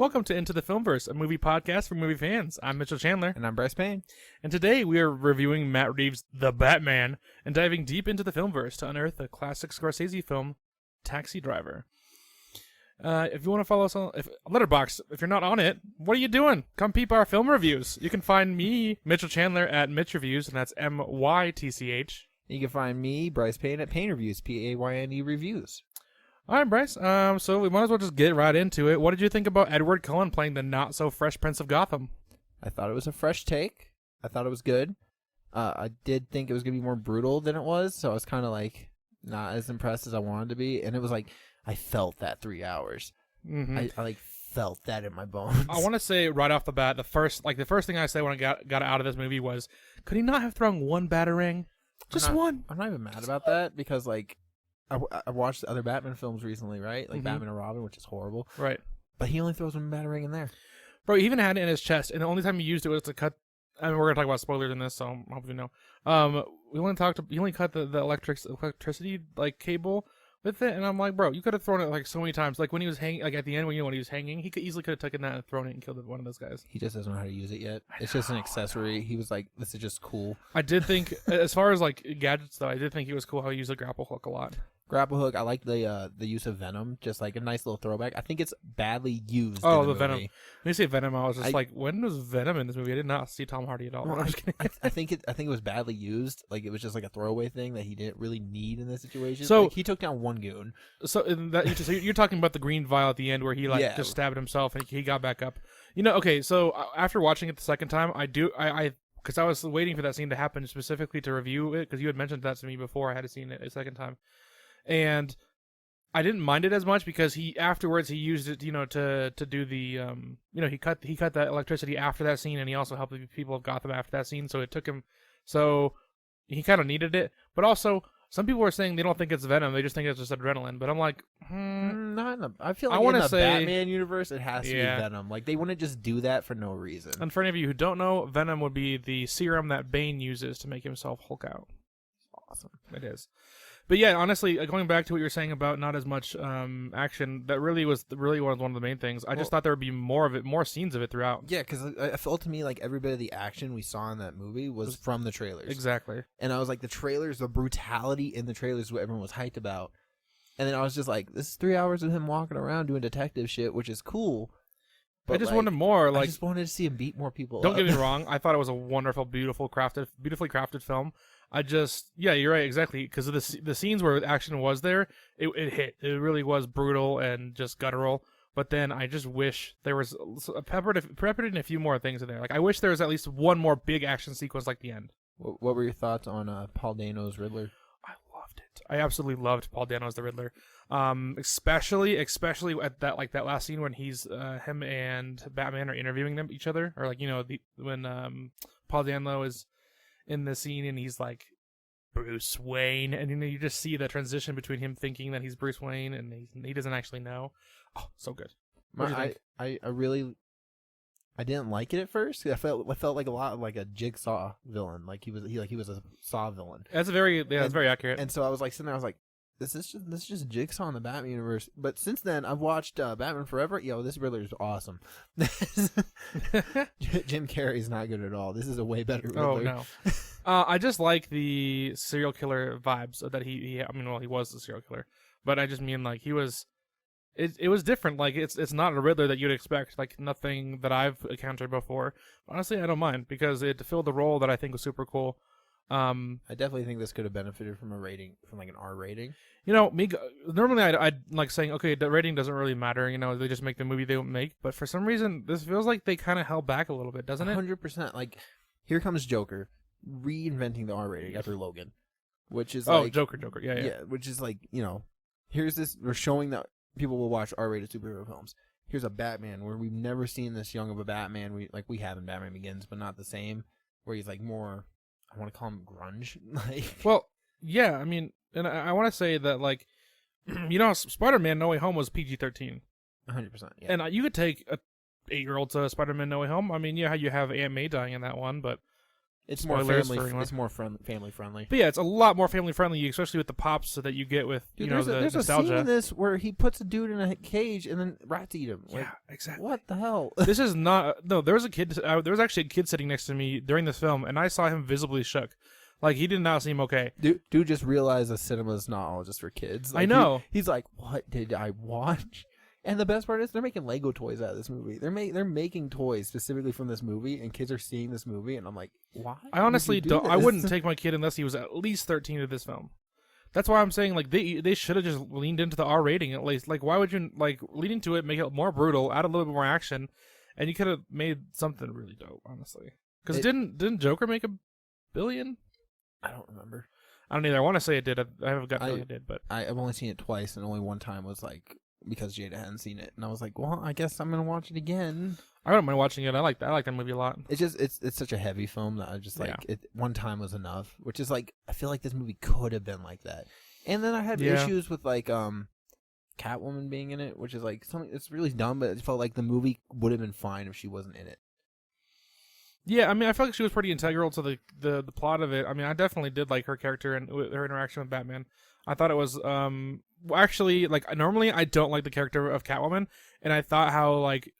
welcome to Into the Filmverse, a movie podcast for movie fans. I'm Mytchel Chandler. And I'm Bryce Payne. And today we are reviewing Matt Reeves' The Batman and diving deep into the Filmverse to unearth the classic Scorsese film, Taxi Driver. If you want to follow us on Letterboxd, if you're not on it, what are you doing? Come peep our film reviews. You can find me, Mytchel Chandler, at Mytch Reviews, and that's MYTCH. You can find me, Bryce Payne, at Payne Reviews, Payne Reviews. All right, Bryce. So we might as well just get right into it. What did you think about Edward Cullen playing the not-so-fresh Prince of Gotham? I thought it was a fresh take. I thought it was good. I did think it was going to be more brutal than it was, so I was kind of like not as impressed as I wanted to be. And it was like, I felt that 3 hours. Mm-hmm. I like felt that in my bones. I want to say right off the bat, the first thing I said when I got out of this movie was, could he not have thrown one batarang? Just one. I'm not even mad about that because like I watched other Batman films recently, right? Like Batman and Robin, which is horrible. Right. But he only throws one batarang in there. Bro, he even had it in his chest, and the only time he used it was to cut. I mean, we're gonna talk about spoilers in this, so I hope you know. He only cut the electricity like cable with it, and I'm like, bro, you could have thrown it like so many times. Like when he was hanging, like at the end when he was hanging, he could have taken that and thrown it and killed one of those guys. He just doesn't know how to use it yet. It's just an accessory. He was like, this is just cool. I did think, as far as like gadgets though, I did think he was cool how he used the grapple hook a lot. Grapple hook. I like the use of Venom, just like a nice little throwback. I think it's badly used. Oh, in the Venom. movie. When you say Venom, I was just like, when was Venom in this movie? I did not see Tom Hardy at all. Well, I'm just kidding. I think it was badly used. Like it was just like a throwaway thing that he didn't really need in this situation. So like, he took down one goon. So you're talking about the green vial at the end where he just stabbed himself and he got back up. You know, okay. So after watching it the second time, because I was waiting for that scene to happen specifically to review it because you had mentioned that to me before I had seen it a second time, and I didn't mind it as much because he used it, to do the, he cut that electricity after that scene, and he also helped the people of Gotham after that scene. So it took him, so he kind of needed it. But also, some people are saying they don't think it's Venom; they just think it's just adrenaline. But I'm like, I feel like in the Batman universe, it has to be Venom. Like they wouldn't just do that for no reason. And for any of you who don't know, Venom would be the serum that Bane uses to make himself Hulk out. Awesome, it is. But yeah, honestly, going back to what you were saying about not as much action, that really was one of the main things. I just thought there would be more scenes of it throughout. Yeah, because I felt to me like every bit of the action we saw in that movie was from the trailers. Exactly. And I was like, the brutality in the trailers is what everyone was hyped about. And then I was just like, this is 3 hours of him walking around doing detective shit, which is cool. But I just wanted more. I just wanted to see him beat more people Don't up. get me wrong. I thought it was a wonderful, beautifully crafted film. You're right, exactly. Because of the scenes where action was there, it hit. It really was brutal and just guttural. But then I just wish there was peppered in a few more things in there. Like I wish there was at least one more big action sequence like the end. What were your thoughts on Paul Dano's Riddler? I loved it. I absolutely loved Paul Dano as the Riddler. Especially at that last scene when him and Batman are interviewing each other, or like when Paul Dano is in the scene and he's like Bruce Wayne, and you just see the transition between him thinking that he's Bruce Wayne and he doesn't actually know. Oh, so good. I didn't like it at first. I felt like a lot like a Jigsaw villain. Like he was a Saw villain. That's very accurate. And so I was like sitting there, I was like, this is just Jigsaw in the Batman universe. But since then, I've watched Batman Forever. Yo, this Riddler is awesome. Jim Carrey's not good at all. This is a way better Riddler. Oh no. I just like the serial killer vibes that he was the serial killer, but I just mean like he was. It was different. Like it's not a Riddler that you'd expect. Like nothing that I've encountered before. Honestly, I don't mind because it filled the role that I think was super cool. I definitely think this could have benefited from like an R rating. Normally I'd like saying, okay, the rating doesn't really matter. They just make the movie they make. But for some reason, this feels like they kind of held back a little bit, doesn't it? 100%. Like, here comes Joker reinventing the R rating after Logan, which is Joker, yeah. Which is like here's this. We're showing that people will watch R-rated superhero films. Here's a Batman where we've never seen this young of a Batman. We have in Batman Begins, but not the same. Where he's like more. I want to call him grunge. Well, yeah, I mean, and I want to say that, like, Spider-Man No Way Home was PG-13. 100%, yeah. And you could take a 8-year-old to Spider-Man No Way Home. I mean, yeah, you have Aunt May dying in that one, but It's more Spoilers family. for anyone. It's more family friendly. But yeah, it's a lot more family friendly, especially with the pops that you get with Dude, the there's nostalgia. a scene in this where he puts a dude in a cage and then rats eat him. Like, Yeah, exactly. what the hell? This is not. No, there was a kid. There was actually a kid sitting next to me during this film, and I saw him visibly shook. Like, he did not seem okay. Dude just realized the cinema is not all just for kids. Like, I know. He's like, what did I watch? And the best part is they're making Lego toys out of this movie. They're making toys specifically from this movie, and kids are seeing this movie, and I'm like, why? I honestly do don't. this? I wouldn't take my kid unless he was at least 13 to this film. That's why I'm saying, like, they should have just leaned into the R rating at least. Like, why would you, like, lean into it, make it more brutal, add a little bit more action, and you could have made something really dope, honestly. Because didn't Joker make $1 billion? I don't remember. I don't either. I want to say it did. I haven't got feeling it did, but I've only seen it twice, and only one time was like because Jada hadn't seen it, and I was like, well, I guess I'm gonna watch it again. I don't mind watching it. I like that movie a lot. It's just it's such a heavy film that I just like it. One time was enough, which is like I feel like this movie could have been like that. And then I had issues with like Catwoman being in it, which is like something it's really dumb, but it felt like the movie would have been fine if she wasn't in it. Yeah, I mean, I felt like she was pretty integral to the plot of it. I mean, I definitely did like her character and her interaction with Batman. I thought it was actually, like, normally I don't like the character of Catwoman, and I thought how like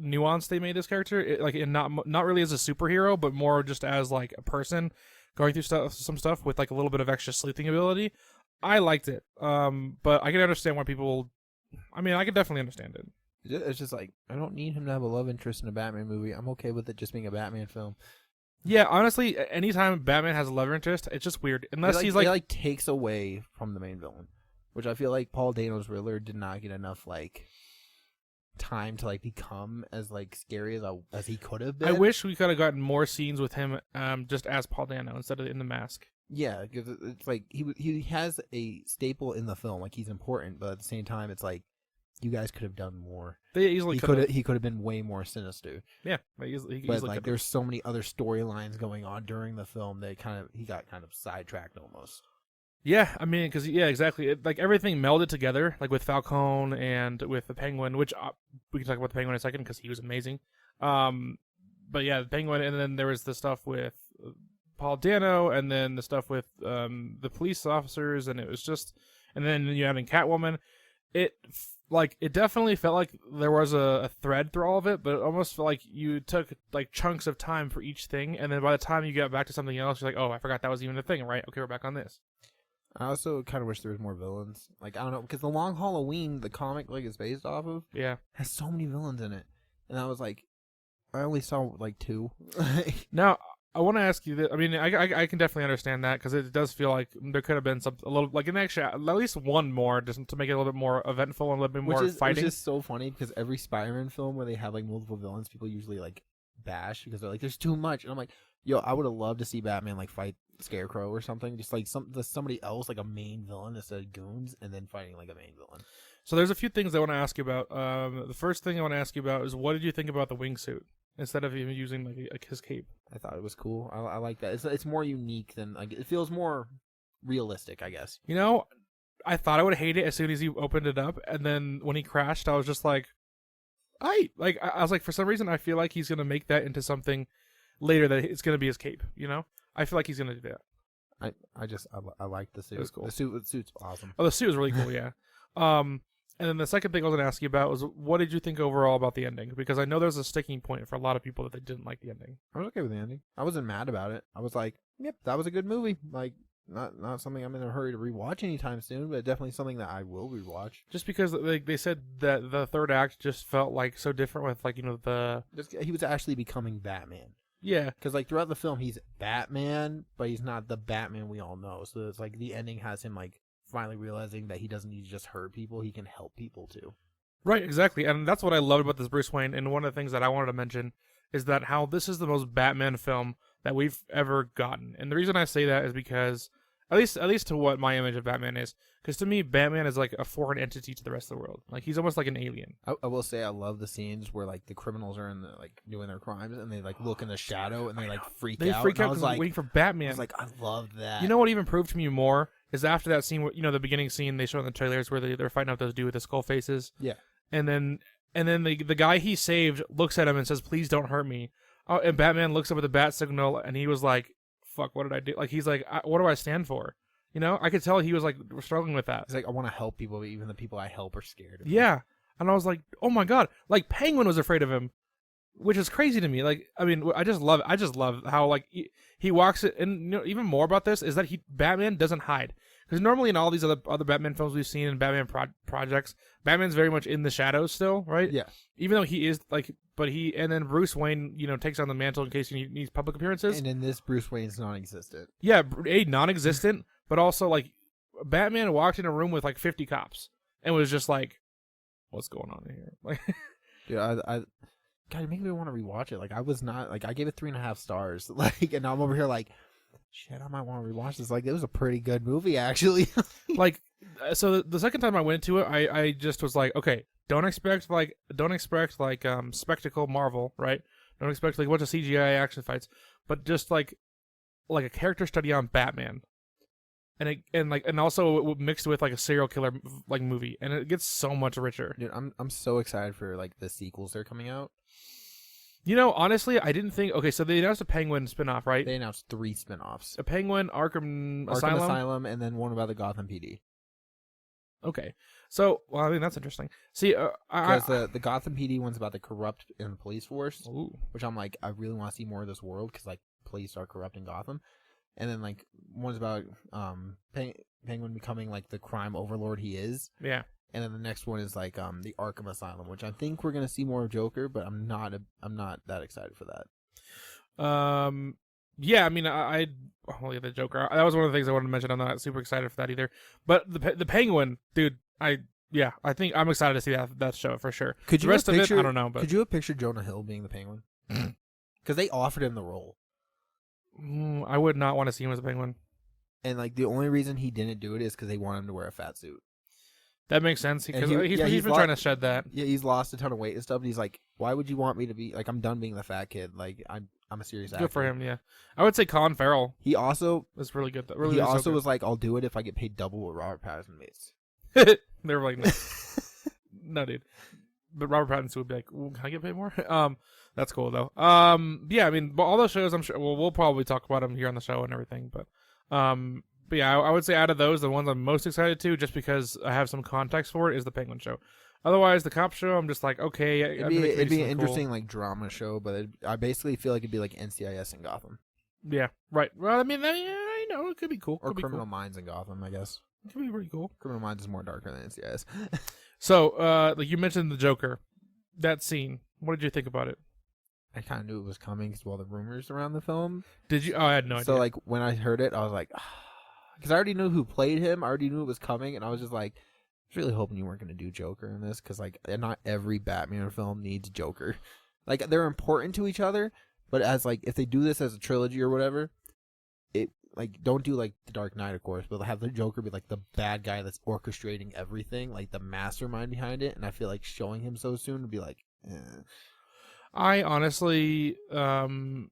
nuanced they made this character, like, and not really as a superhero, but more just as like a person going through some stuff with like a little bit of extra sleuthing ability. I liked it, but I can understand why people. I mean, I could definitely understand it. It's just like I don't need him to have a love interest in a Batman movie. I'm okay with it just being a Batman film. Yeah, honestly, anytime Batman has a love interest, it's just weird. Unless he's like, it like takes away from the main villain, which I feel like Paul Dano's Riddler did not get enough like time to like become as like scary as he could have been. I wish we could have gotten more scenes with him, just as Paul Dano instead of in the mask. Yeah, because it's like he has a staple in the film, like he's important, but at the same time, it's like you guys could have done more. They easily he could have been way more sinister. Yeah, he but like there's so many other storylines going on during the film that he got kind of sidetracked almost. Yeah, I mean, because exactly, like everything melded together, like with Falcone and with the Penguin, which we can talk about the Penguin in a second because he was amazing. But yeah, the Penguin, and then there was the stuff with Paul Dano, and then the stuff with the police officers, and it was just, and then you having Catwoman. It definitely felt like there was a thread through all of it, but it almost felt like you took like chunks of time for each thing, and then by the time you got back to something else, you're like, oh, I forgot that was even a thing, right? Okay, we're back on this. I also kind of wish there was more villains. Like, I don't know, because The Long Halloween, the comic like is based off of, has so many villains in it, and I was like, I only saw like 2. Now, I want to ask you this. I mean, I can definitely understand that because it does feel like there could have been a little, like an extra, at least one more, just to make it a little bit more eventful and a little bit more fighting. Which is so funny because every Spider-Man film where they have like multiple villains, people usually like bash because they're like, "There's too much," and I'm like, "Yo, I would have loved to see Batman like fight Scarecrow or something, just like somebody else, like a main villain instead of goons, and then fighting like a main villain." So there's a few things I want to ask you about. The first thing I want to ask you about is what did you think about the wingsuit instead of even using like his cape? I thought it was cool. I like that. It's more unique than like it feels more realistic, I guess. You know, I thought I would hate it as soon as he opened it up, and then when he crashed, I was just like, I was like, for some reason, I feel like he's gonna make that into something later that it's gonna be his cape. You know, I feel like he's gonna do that. I like the suit. It was cool. The suit's awesome. Oh, the suit was really cool. Yeah. And then the second thing I was going to ask you about was what did you think overall about the ending? Because I know there's a sticking point for a lot of people that they didn't like the ending. I was okay with the ending. I wasn't mad about it. I was like, yep, that was a good movie. Like, not something I'm in a hurry to rewatch anytime soon, but definitely something that I will rewatch. Just because they said that the third act just felt like so different with like, you know, he was actually becoming Batman. Yeah. Because like throughout the film, he's Batman, but he's not the Batman we all know. So it's like the ending has him like finally realizing that he doesn't need to just hurt people, he can help people too. Right, exactly. And that's what I loved about this Bruce Wayne, and one of the things that I wanted to mention is that how this is the most Batman film that we've ever gotten. And the reason I say that is because at least to what my image of Batman is, because to me Batman is like a foreign entity to the rest of the world. Like he's almost like an alien. I will say I love the scenes where like the criminals are in the, like doing their crimes and they like look in the shadow and they like freak out. They freak out because like, waiting for Batman. I was like, I love that. You know what even proved to me more is after that scene, you know, the beginning scene they show in the trailers where they're fighting out those dude with the skull faces. Yeah. And then the guy he saved looks at him and says, "Please don't hurt me." Oh, and Batman looks up at the bat signal, and he was like, "Fuck, what did I do?" Like he's like, "What do I stand for?" You know, I could tell he was like struggling with that. He's like, I want to help people, but even the people I help are scared of me. Yeah, and I was like, "Oh my god!" Like Penguin was afraid of him, which is crazy to me. Like, I mean, I just love how like he walks it, and you know, even more about this is that Batman doesn't hide. Because normally in all these other Batman films we've seen in Batman projects, Batman's very much in the shadows still, right? Yeah. Even though he is like, and then Bruce Wayne, you know, takes on the mantle in case he needs public appearances. And in this, Bruce Wayne's non-existent. Yeah, non-existent, but also like, Batman walked in a room with like 50 cops and was just like, "What's going on here?" Like, yeah, God, it made me want to rewatch it. Like, I was not like, I gave it 3.5 stars. Like, and I'm over here like, shit, I might want to rewatch this. Like, it was a pretty good movie, actually. Like, so the second time I went to it, I just was like, okay, don't expect spectacle Marvel, right? Don't expect like a bunch of CGI action fights, but just like a character study on Batman, and also mixed with like a serial killer like movie, and it gets so much richer. Dude, I'm so excited for like the sequels that are coming out. You know, honestly, I didn't think. Okay, so they announced a Penguin spinoff, right? They announced 3 spinoffs: a Penguin, Arkham Asylum, and then one about the Gotham PD. Okay, so well, I mean that's interesting. See, because the Gotham PD one's about the corrupt in the police force, ooh. Which I'm like, I really want to see more of this world because like police are corrupt in Gotham, and then like one's about Penguin becoming like the crime overlord he is. Yeah. And then the next one is like the Arkham Asylum, which I think we're gonna see more of Joker, but I'm not that excited for that. Yeah, I mean, the Joker. That was one of the things I wanted to mention. I'm not super excited for that either. But the Penguin, dude, I think I'm excited to see that show for sure. Could you the rest of it, I don't know. But could you have pictured Jonah Hill being the Penguin? Because they offered him the role. I would not want to see him as a Penguin. And like the only reason he didn't do it is because they want him to wear a fat suit. That makes sense because he's been trying to shed that. Yeah, he's lost a ton of weight and stuff. And he's like, "Why would you want me to be like? I'm done being the fat kid. Like I'm a serious actor." Good for him. Yeah, I would say Colin Farrell. He also was really good. He also was like, "I'll do it if I get paid double what Robert Pattinson makes." They were like, "No, no, dude." But Robert Pattinson would be like, "Can I get paid more?" That's cool though. Yeah, I mean, all those shows, I'm sure we'll probably talk about them here on the show and everything, but yeah, I would say out of those, the ones I'm most excited to, just because I have some context for it, is the Penguin show. Otherwise, the cop show, I'm just like, okay. It'd be an interesting like drama show, but I basically feel like it'd be like NCIS in Gotham. Yeah, right. Well, I mean, I know it could be cool. Or Criminal Minds in Gotham, I guess. It could be pretty cool. Criminal Minds is more darker than NCIS. So, like you mentioned the Joker, that scene. What did you think about it? I kind of knew it was coming because of all the rumors around the film. Did you? Oh, I had no idea. So, like, when I heard it, I was like, because I already knew who played him. I already knew it was coming, and I was just like, I was really hoping you weren't going to do Joker in this, because like, not every Batman film needs Joker. Like, they're important to each other, but as like, if they do this as a trilogy or whatever, it like don't do like the Dark Knight, of course, but have the Joker be like the bad guy that's orchestrating everything, like the mastermind behind it. And I feel like showing him so soon would be like, I honestly am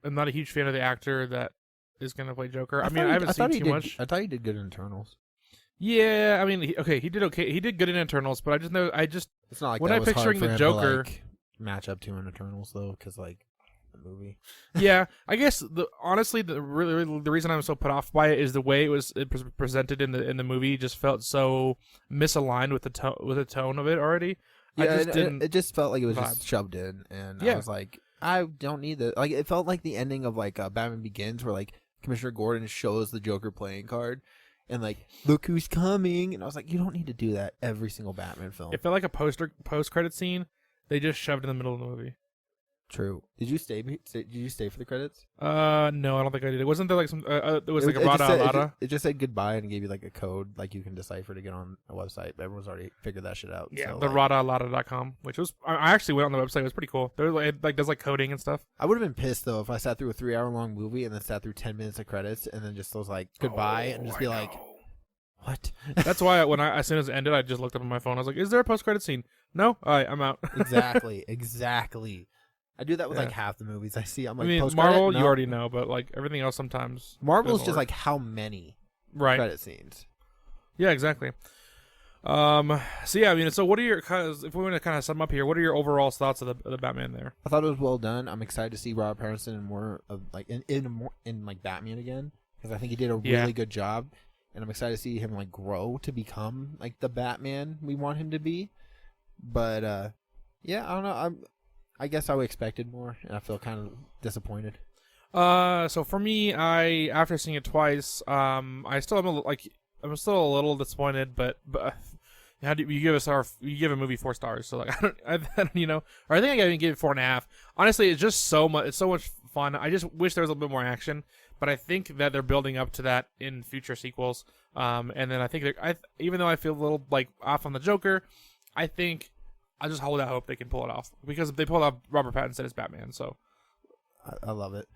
not a huge fan of the actor that is going to play Joker. I mean, I haven't seen too much. I thought he did good in Eternals. Yeah, I mean, he did okay. He did good in Eternals, but it's not like when I'm picturing the Joker to, like, match up to in Eternals though, because like the movie. Yeah, I guess honestly the reason I'm so put off by it is the way it was presented in the movie just felt so misaligned with the tone of it already. Yeah, it just felt like it was just shoved in, and I was like, I don't need that. Like, it felt like the ending of like Batman Begins, where like Commissioner Gordon shows the Joker playing card, and like, look who's coming, and I was like, you don't need to do that every single Batman film. It felt like a post-credit scene they just shoved in the middle of the movie. True. Did you stay? Did you stay for the credits? No, I don't think I did. Wasn't there like some? It was like a Rada. It just said goodbye and gave you like a code, like you can decipher to get on a website. Everyone's already figured that shit out. Yeah, so, the like, radalada.com, which was I actually went on the website. It was pretty cool. There was it does like coding and stuff. I would have been pissed though if I sat through a 3-hour-long movie and then sat through 10 minutes of credits and then just was like goodbye and just be like, what? That's why as soon as it ended, I just looked up on my phone. I was like, is there a post-credit scene? No? All right, I'm out. Exactly. I do that with like half the movies I see. I'm like, I mean, Marvel, you already know, but like everything else sometimes. Marvel is just like how many credit scenes. Yeah, exactly. So yeah, I mean, so what are your if we want to kind of sum up here, what are your overall thoughts of the Batman there? I thought it was well done. I'm excited to see Robert Pattinson in more of like in like Batman again, because I think he did a really good job, and I'm excited to see him like grow to become like the Batman we want him to be. But yeah, I don't know. I guess I expected more, and I feel kind of disappointed. So for me, after seeing it twice, I still am I'm still a little disappointed, but how do you give a movie 4 stars? So like I don't you know, or I think I even give it 4.5. Honestly, it's just so much fun. I just wish there was a little bit more action, but I think that they're building up to that in future sequels. And then I think even though I feel a little like off on the Joker, I think I just hold out hope they can pull it off, because if they pull off Robert Pattinson as Batman, so I love it.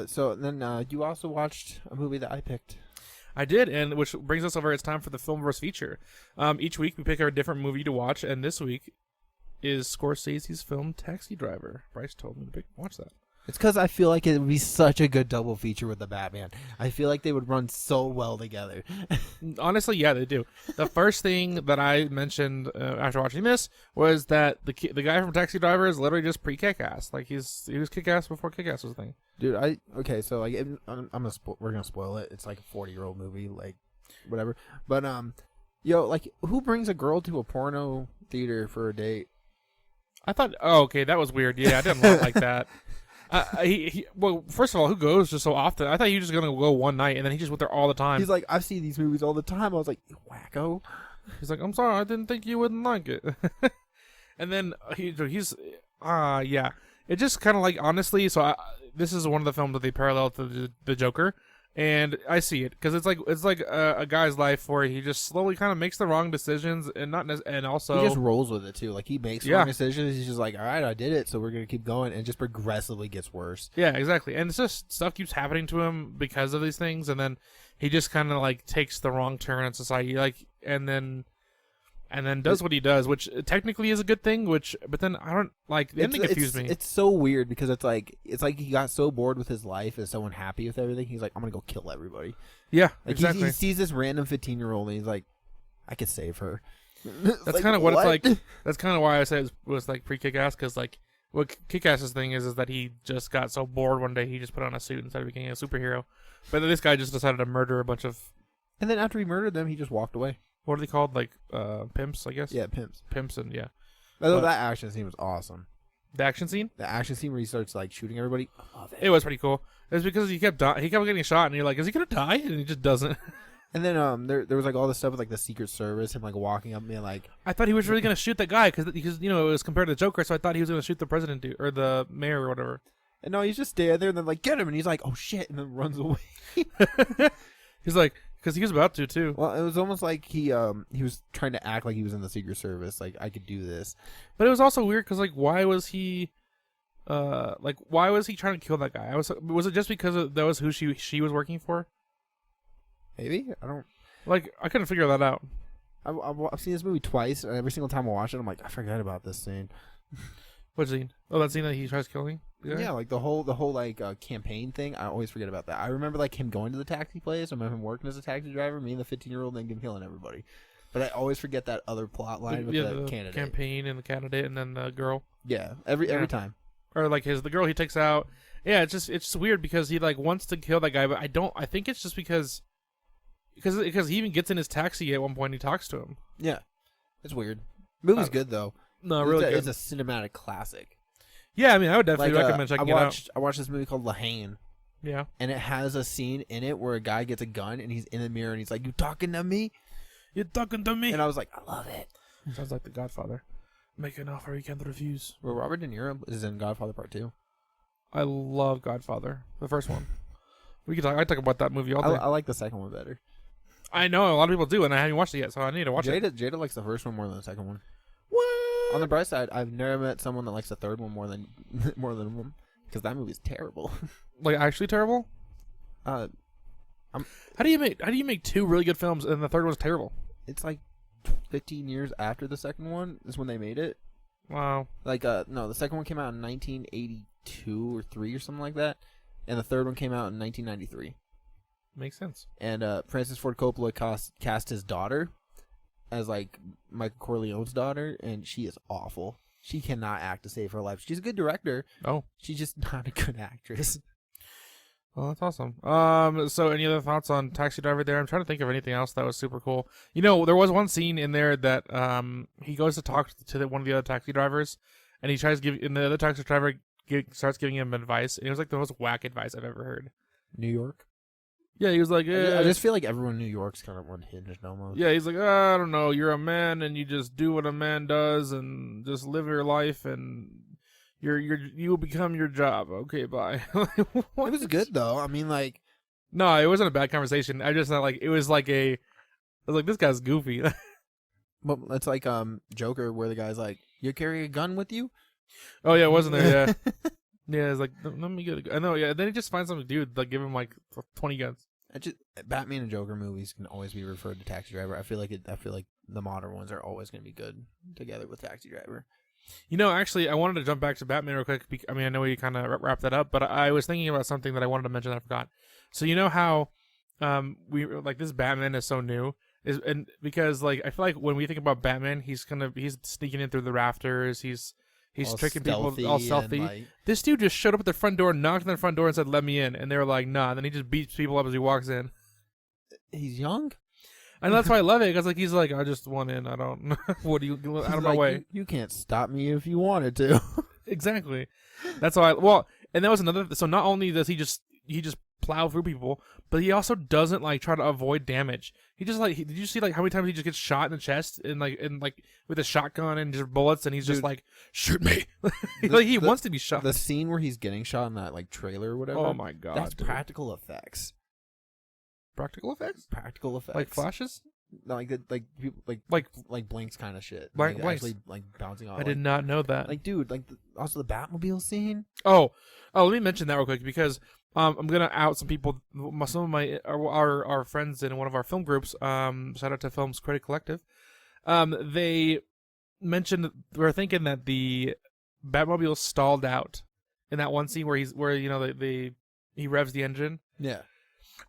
So then you also watched a movie that I picked. I did, and which brings us over. It's time for the Filmverse feature. Each week we pick a different movie to watch, and this week is Scorsese's film Taxi Driver. Bryce told me to watch that. It's because I feel like it would be such a good double feature with the Batman. I feel like they would run so well together. Honestly, yeah, they do. The first thing that I mentioned after watching this was that the guy from Taxi Driver is literally just pre-Kick-Ass. Like he was Kick-Ass before Kick-Ass was a thing. Dude, so like we're gonna spoil it. It's like a 40-year-old movie, like whatever. But like who brings a girl to a porno theater for a date? I thought, okay, that was weird. Yeah, I didn't like that. Well, first of all, who goes just so often? I thought he was just gonna go one night, and then he just went there all the time. He's like, I've seen these movies all the time. I was like, wacko. He's like, I'm sorry, I didn't think you wouldn't like it. And then yeah, it just kind of like, honestly. So this is one of the films that they parallel to the Joker, and I see it because it's like a guy's life where he just slowly kind of makes the wrong decisions, and also he just rolls with it too. Like he makes wrong decisions. He's just like, all right, I did it, so we're gonna keep going, and it just progressively gets worse. Yeah, exactly. And it's just stuff keeps happening to him because of these things, and then he just kind of like takes the wrong turn in society, like, and then does what he does, which technically is a good thing. But then I don't like the ending confused me. It's so weird because it's like he got so bored with his life and so unhappy with everything. He's like, I'm gonna go kill everybody. Yeah, like exactly. He sees this random 15-year-old and he's like, I could save her. That's like, kind of what it's like. That's kind of why I said it was like pre-Kick-Ass, because like what Kick-Ass's thing is that he just got so bored one day he just put on a suit instead of becoming a superhero. But this guy just decided to murder a bunch of. And then after he murdered them, he just walked away. What are they called? Like pimps, I guess. Yeah, pimps. Pimps, and yeah. Although that action scene was awesome. The action scene? The action scene where he starts like shooting everybody. I love it. It was pretty cool. It was because he kept getting shot, and you're like, is he gonna die? And he just doesn't. And then there was like all this stuff with like the Secret Service, him like walking up and like. I thought he was really gonna shoot that guy because it was compared to the Joker, so I thought he was gonna shoot the president or the mayor or whatever. And no, he's just standing there and then like get him, and he's like, oh shit, and then runs away. He's like. Because he was about to too. Well, it was almost like he was trying to act like he was in the Secret Service, like I could do this. But it was also weird because like why was he trying to kill that guy? Was it just because that was who she was working for? Maybe I couldn't figure that out. I've seen this movie twice, and every single time I watch it, I'm like, I forgot about this scene. What scene? Oh, that scene that he tries killing. Yeah, like the whole like campaign thing. I always forget about that. I remember like him going to the taxi place. I remember him working as a taxi driver. Me and the 15-year-old and him killing everybody. But I always forget that other plot line with the candidate, campaign, and the candidate, and then the girl. Yeah, every time. Or like the girl he takes out. Yeah, it's just weird because he like wants to kill that guy, but I think it's just because he even gets in his taxi at one point. And he talks to him. Yeah, it's weird. Movie's good though. No, really good. It's a cinematic classic. Yeah, I mean, I would definitely recommend checking it out. I watched this movie called La Haine. Yeah. And it has a scene in it where a guy gets a gun and he's in the mirror and he's like, "You talking to me? You talking to me?" And I was like, I love it. Sounds like The Godfather. Make an offer you can't refuse. Well, Robert De Niro is in Godfather Part 2. I love Godfather, the first one. I talk about that movie all day. I like the second one better. I know a lot of people do, and I haven't watched it yet, so I need to watch it. Jada likes the first one more than the second one. What? On the bright side, I've never met someone that likes the third one more than one, because that movie's terrible. Like actually terrible? How do you make two really good films and the third one's terrible? It's like 15 years after the second one is when they made it. Wow. Like no, the second one came out in 1982 or 3 or something like that, and the third one came out in 1993. Makes sense. And Francis Ford Coppola cast his daughter as like Michael Corleone's daughter, and she is awful. She cannot act to save her life. She's a good director. Oh, she's just not a good actress. Well, that's awesome. So any other thoughts on Taxi Driver there? I'm trying to think of anything else that was super cool. You know, there was one scene in there that he goes to talk to one of the other taxi drivers, and he tries to give, and the other taxi driver starts giving him advice. And it was like the most whack advice I've ever heard. New York? Yeah, he was like, I just feel like everyone in New York's kind of unhinged almost. Yeah, he's like, I don't know, you're a man and you just do what a man does and just live your life and you will become your job. Okay, bye. It was good though. I mean, like, no, it wasn't a bad conversation. I just thought like it was like this guy's goofy. But it's like Joker, where the guy's like, "You carry a gun with you?" Oh yeah, wasn't there? Yeah. Yeah, it's like, let me get a gun. I know, yeah. Then he just finds some dude, like, give him, like, 20 guns. Batman and Joker movies can always be referred to Taxi Driver. I feel like the modern ones are always going to be good together with Taxi Driver. You know, actually, I wanted to jump back to Batman real quick. I mean, I know we kind of wrapped that up, but I was thinking about something that I wanted to mention that I forgot. So, you know how this Batman is so new? And because, like, I feel like when we think about Batman, he's sneaking in through the rafters, He's all tricking people, all stealthy. Like, this dude just showed up at their front door, knocked on their front door, and said, "Let me in." And they were like, "Nah." And then he just beats people up as he walks in. He's young, and that's why I love it, because like he's like, "I just want in. I don't. What do you out of my way? You can't stop me if you wanted to." Exactly. That's why. And that was another. So not only does he just plow through people, but he also doesn't like try to avoid damage. He just like, did you see like how many times he just gets shot in the chest and like with a shotgun and just bullets, and he's just like, shoot me. Like he wants to be shot. The scene where he's getting shot in that like trailer or whatever. Oh my god, that's practical effects. Practical effects? Practical effects. Like flashes? No, like blinks kind of shit. Blinks. Actually like bouncing off. I did not know that. Like, dude, like also the Batmobile scene. Oh, let me mention that real quick, because I'm gonna out some people. Some of my our friends in one of our film groups. Shout out to Films Critic Collective. They mentioned we're thinking that the Batmobile stalled out in that one scene where he revs the engine. Yeah.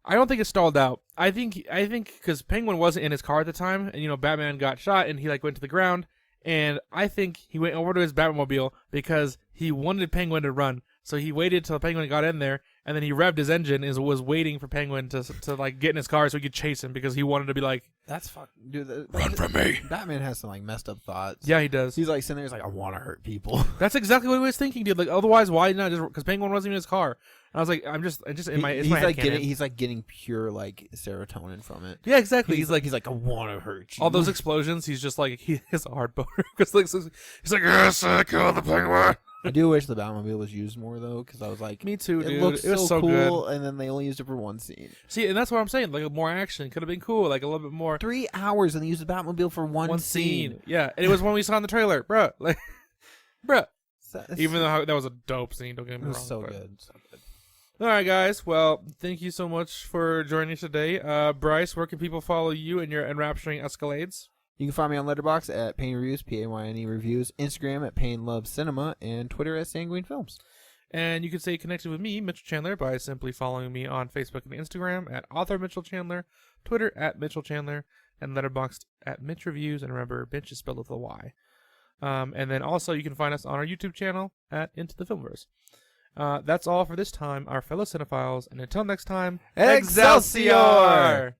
I don't think it stalled out. I think because Penguin wasn't in his car at the time, and Batman got shot and he like went to the ground, and I think he went over to his Batmobile because he wanted Penguin to run. So he waited till Penguin got in there, and then he revved his engine and was waiting for Penguin to like get in his car so he could chase him, because he wanted to be like, that's fucking dude. Run from me. Batman has some like messed up thoughts. Yeah, he does. He's like sitting there, he's like, I want to hurt people. That's exactly what he was thinking, dude. Like, otherwise, why not just? Because Penguin wasn't even in his car. And I was like, I'm just in my. He's like getting pure like serotonin from it. Yeah, exactly. He's like, I want to hurt you. All those explosions. He's just like, he has a hard boner, because like, he's like, yes, I killed the Penguin. I do wish the Batmobile was used more though, because I was like, me too, dude. It looks it was so cool, good. And then they only used it for one scene. See, and that's what I'm saying. Like, more action could have been cool. Like a little bit more. 3 hours and they used the Batmobile for one scene. Yeah, and it was when we saw in the trailer, bruh. Like, bruh. Even though that was a dope scene, don't get me wrong. It was so good. So good. All right, guys. Well, thank you so much for joining us today. Bryce, where can people follow you and your enrapturing escalades? You can find me on Letterboxd at Payne Reviews, Payne Reviews, Instagram at Payne Loves Cinema, and Twitter at Sanguine Films. And you can stay connected with me, Mytchel Chandler, by simply following me on Facebook and Instagram at author Mytchel Chandler, Twitter at Mytchel Chandler, and Letterboxd at Mitch Reviews. And remember, Mitch is spelled with a Y. And then also you can find us on our YouTube channel at Into the Filmverse. That's all for this time, our fellow cinephiles. And until next time, Excelsior!